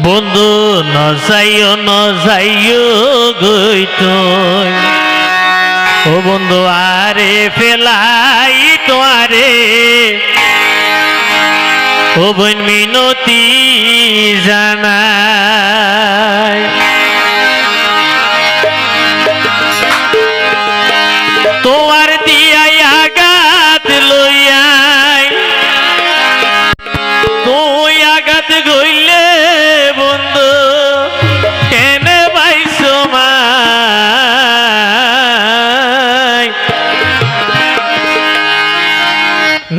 বন্ধু নজাইও গইতই ও বন্ধু আরে ফেলাই তোয়ারে ও বোন মিনতি জানাই তোয়ার দিয়াই আঘাত লইয়াই তুই আঘাত গইলে বন্ধু কেনে পাইছো মাই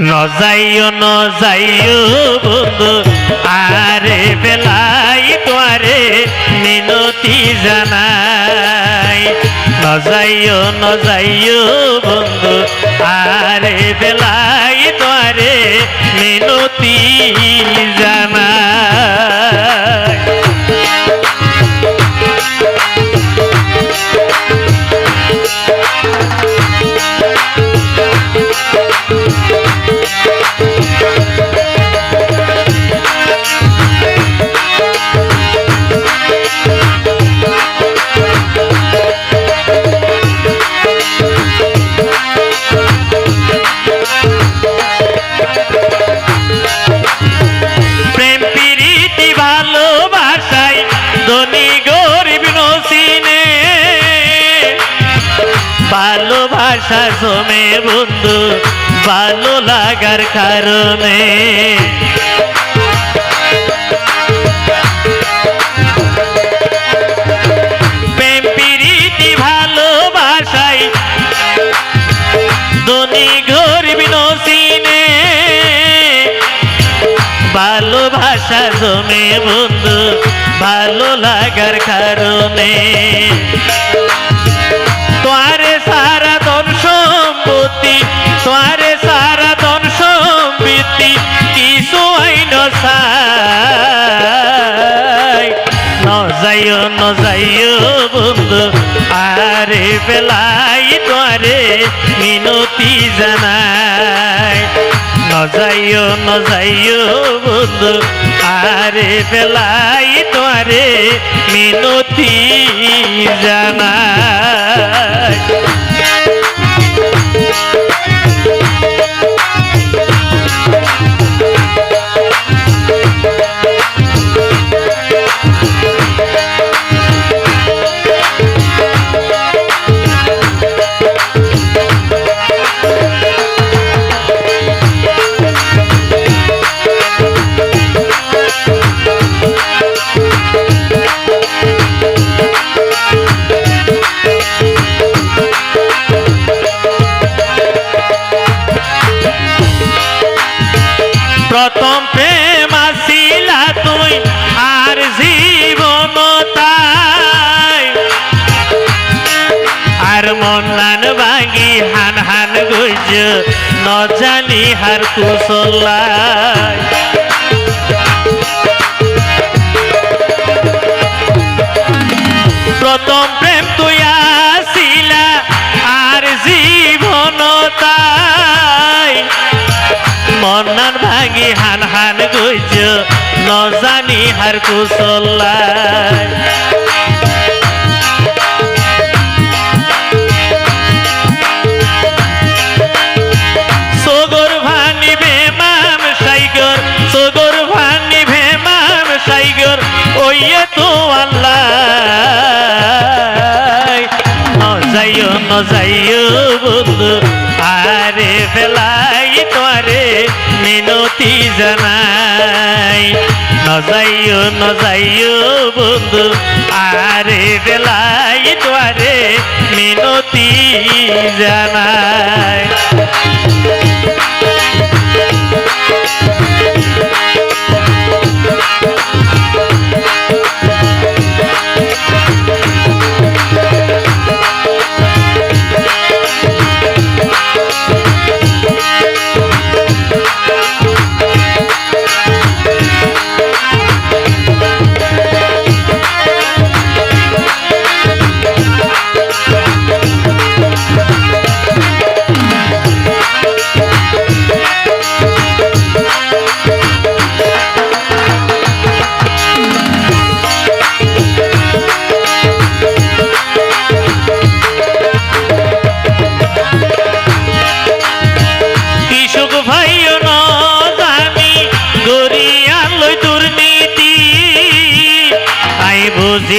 নজাইও বন্ধু আরে বেলাই তোয়ারে মিনতি জানাই নজাইও বন্ধু আরে বেলাই তোয়ারে মিনতি জানাই ভালোবাসা জমে বন্ধু ভালো লাগার কারণে প্রেম প্রীতি ভালোবাসাই ধনী গরিব নসিনে ভালোবাসা জমে বন্ধু ভালো লাগার কারণে তোয়ারে সারা ধন সম্পত্তি তোয়ারে সারা ধন সম্পত্তি কিছু আইন সাই নজাইও বন্ধু আরে বেলাই তোয়ারে মিনতি জানাই নজাইও বন্ধু আরে বেলাই তোয়ারে মিনতি জানাই প্রথম প্রেম আসিলা তুই আর জীবন তাই আর মন ভাঙি হান গইজ ন জানি হার কুশলাই প্রথম প্রেম তুই আসিলা আর জীবন তাই মনান ভাঙি হান গইজ ন জানি হার কুশলাই সগর ভানি ভেমাম সাইগর ওইয়ে তো আল্লাহ নজাইও বন্ধু আরে বেলাই তোয়ারে মিনতি জানাই নজাইও বন্ধু আরে বেলাই তোয়ারে মিনতি জানাই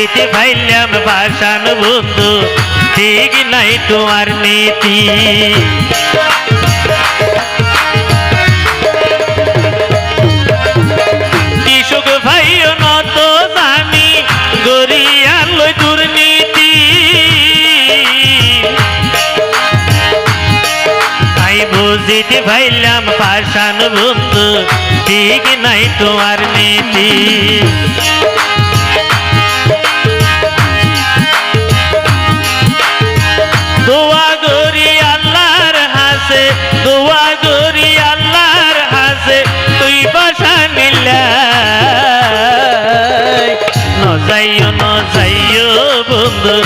বুঝিতে পাইলাম পাষাণ বন্ধু ঠিক নাই তোমার নীতি কৃষক ভাইও নত জানি গরিয়ার লই দুর্নীতি তাই বুঝিতে পাইলাম পাষাণ বন্ধু ঠিক নাই তোমার নীতি দোয়া গরি আল্লাহর হাসে দোয়া গরি আল্লাহর হাসে তুই বাসা নিলাই নজাইও বন্ধু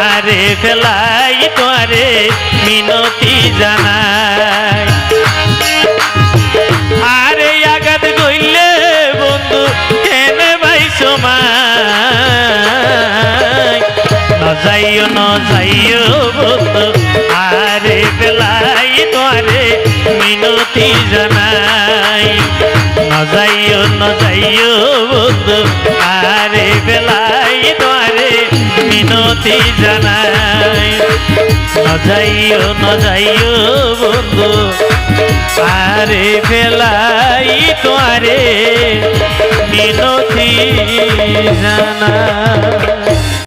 আরে ফেলাই তোরে মিনতি জানাই আরে আঘাত গইলে বন্ধু কেনে ভাই সময় নজাইও বন্ধু আরে ফেলাই তোরে মিনতি জানাই নজাইও বন্ধু আরে ফেলাই তোরে মিনতি জানাই নজাইও বন্ধু আরে ফেলাই তোরে মিনতি জানাই।